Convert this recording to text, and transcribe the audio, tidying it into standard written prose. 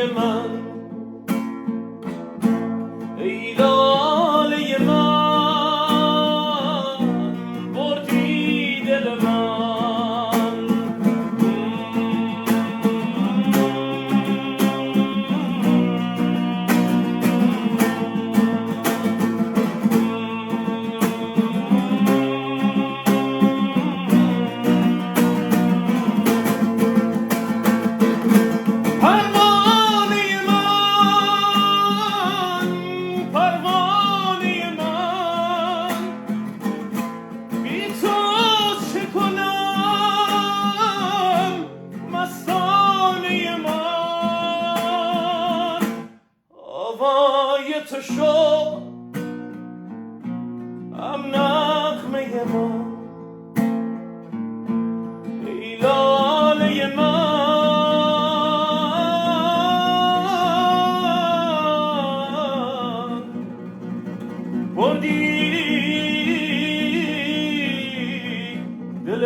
من ای لاله من بردی دل من پروانه من بی تو چه کنم مستانه من آوای تو شد هم نغمه ما ای لاله من بردی دل